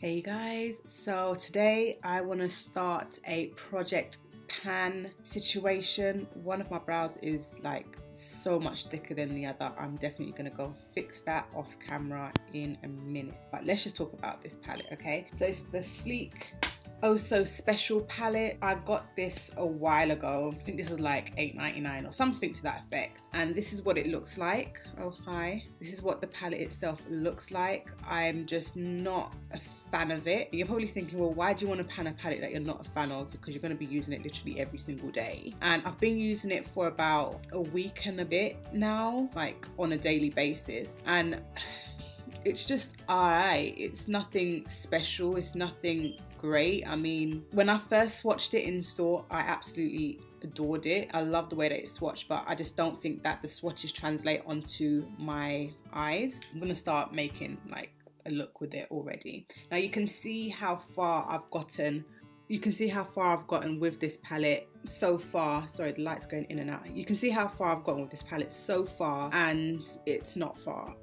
Hey you guys, so today I want to start a project pan situation. One of my brows is like so much thicker than the other. I'm definitely going to go fix that off camera in a minute, but let's just talk about this palette, okay? So it's the Sleek Oh So Special palette. I got this a while ago. I think this was like $8.99 or something to that effect, and this is what it looks like. Oh hi, this is what the palette itself looks like. I'm just not a fan of it. You're probably thinking, well, why do you want to pan a palette that you're not a fan of? Because you're going to be using it literally every single day. And I've been using it for about a week and a bit now, like on a daily basis, and it's just alright. It's nothing special, it's nothing great. I mean, when I first swatched it in store, I absolutely adored it. I love the way that it's swatched, but I just don't think that the swatches translate onto my eyes. I'm gonna start making like a look with it already. Now you can see how far I've gotten. You can see how far I've gotten with this palette so far. Sorry, the light's going in and out. You can see how far I've gotten with this palette so far, and it's not far,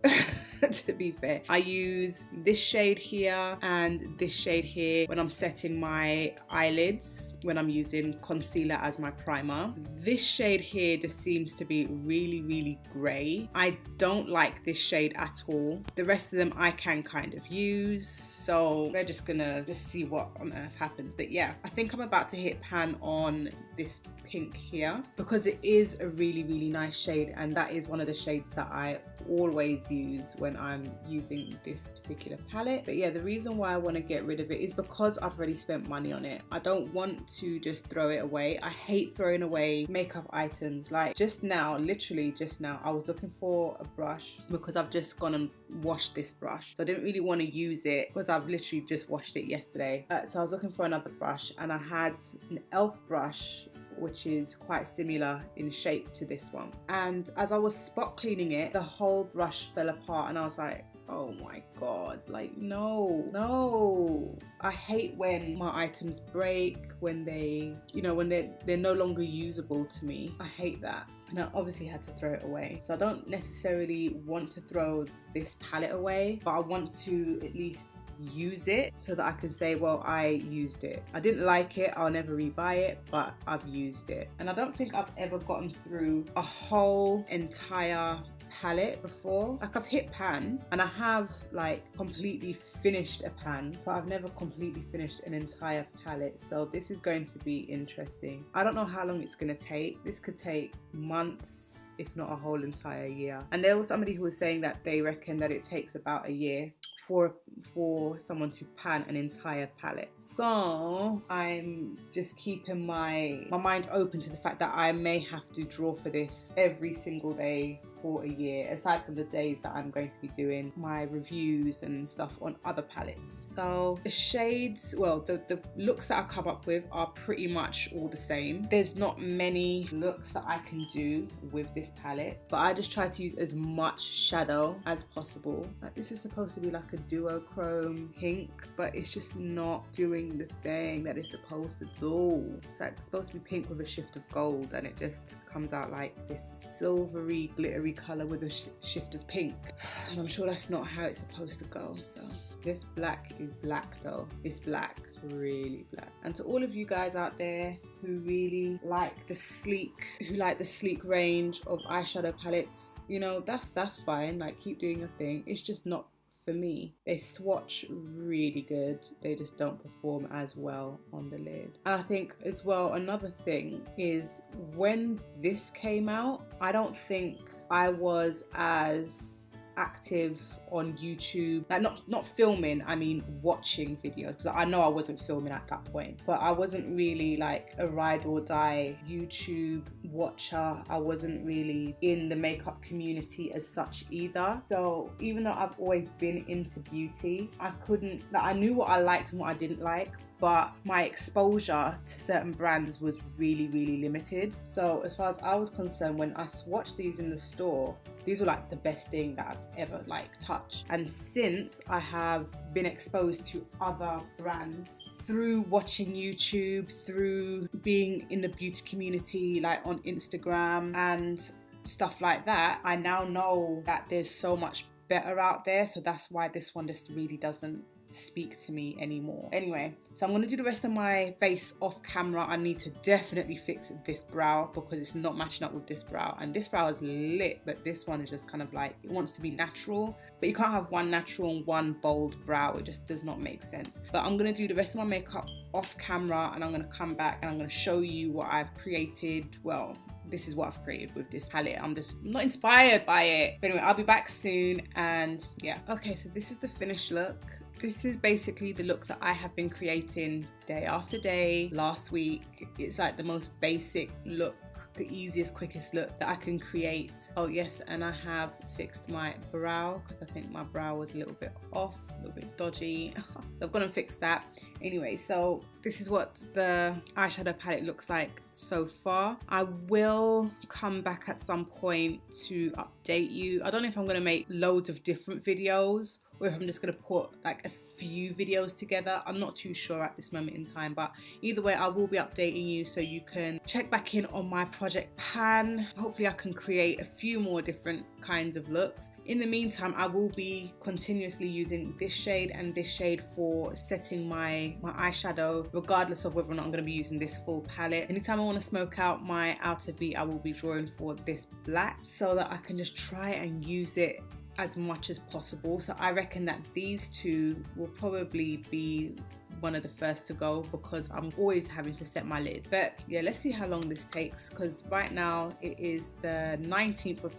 to be fair. I use this shade here and this shade here when I'm setting my eyelids, when I'm using concealer as my primer. This shade here just seems to be really, really grey. I don't like this shade at all. The rest of them I can kind of use, so we're just gonna see what on earth happens. But yeah, I think I'm about to hit pan on this pink here because it is a really, really nice shade, and that is one of the shades that I always use when I'm using this particular palette. But yeah, the reason why I want to get rid of it is because I've already spent money on it. I don't want to just throw it away. I hate throwing away makeup items. Like just now, literally just now, I was looking for a brush because I've just gone and washed this brush, so I didn't really want to use it because I've literally just washed it yesterday. So I was looking for another brush, and I had an e.l.f. brush which is quite similar in shape to this one, and as I was spot cleaning it, the whole brush fell apart, and I was like, oh my god, like no. I hate when my items break, when they, you know, when they're no longer usable to me. I hate that, and I obviously had to throw it away. So I don't necessarily want to throw this palette away, but I want to at least use it so that I can say, well, I used it. I didn't like it, I'll never rebuy it, but I've used it. And I don't think I've ever gotten through a whole entire palette before. Like I've hit pan and I have like completely finished a pan, but I've never completely finished an entire palette. So this is going to be interesting. I don't know how long it's gonna take. This could take months, if not a whole entire year. And there was somebody who was saying that they reckon that it takes about a year for someone to pan an entire palette. So I'm just keeping my mind open to the fact that I may have to draw for this every single day for a year, aside from the days that I'm going to be doing my reviews and stuff on other palettes. So the shades, well, the looks that I come up with are pretty much all the same. There's not many looks that I can do with this palette, but I just try to use as much shadow as possible. Like this is supposed to be like a duochrome pink, but it's just not doing the thing that it's supposed to do. It's like supposed to be pink with a shift of gold, and it just comes out like this silvery, glittery color with a shift of pink, and I'm sure that's not how it's supposed to go. So this black is black though. It's black, it's really black. And to all of you guys out there who really like the sleek range of eyeshadow palettes, you know, that's fine. Like keep doing your thing. It's just not for me. They swatch really good, they just don't perform as well on the lid. And I think as well, another thing is when this came out, I don't think I was as active on YouTube, like not filming, I mean watching videos, because I know I wasn't filming at that point, but I wasn't really like a ride or die YouTube watcher. I wasn't really in the makeup community as such either. So even though I've always been into beauty, I knew what I liked and what I didn't like, but my exposure to certain brands was really, really limited. So as far as I was concerned, when I swatched these in the store, these were like the best thing that I've ever like touched. And since I have been exposed to other brands through watching YouTube, through being in the beauty community like on Instagram and stuff like that, I now know that there's so much better out there. So that's why this one just really doesn't speak to me anymore. Anyway, so I'm going to do the rest of my face off camera. I need to definitely fix this brow because it's not matching up with this brow, and this brow is lit, but this one is just kind of like, it wants to be natural, but you can't have one natural and one bold brow. It just does not make sense. But I'm going to do the rest of my makeup off camera, and I'm going to come back and I'm going to show you what I've created. Well, this is what I've created with this palette. I'm not inspired by it. But anyway, I'll be back soon, and yeah. Okay, so this is the finished look. This is basically the look that I have been creating day after day last week. It's like the most basic look, the easiest, quickest look that I can create. Oh yes, and I have fixed my brow because I think my brow was a little bit off, a little bit dodgy. So I've gone and fixed that. Anyway, so this is what the eyeshadow palette looks like so far. I will come back at some point to update you. I don't know if I'm going to make loads of different videos or if I'm just going to put like a few videos together. I'm not too sure at this moment in time, but either way I will be updating you, so you can check back in on my project pan. Hopefully I can create a few more different kinds of looks. In the meantime, I will be continuously using this shade and this shade for setting my eyeshadow, regardless of whether or not I'm going to be using this full palette. Anytime I want to smoke out my outer V, I will be drawing for this black so that I can just try and use it as much as possible. So I reckon that these two will probably be one of the first to go because I'm always having to set my lid. But yeah, let's see how long this takes, because right now it is the 19th of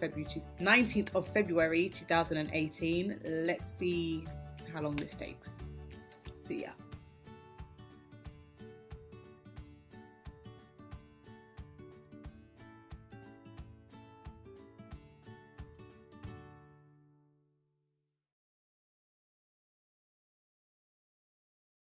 February 2018. Let's see how long this takes. See ya.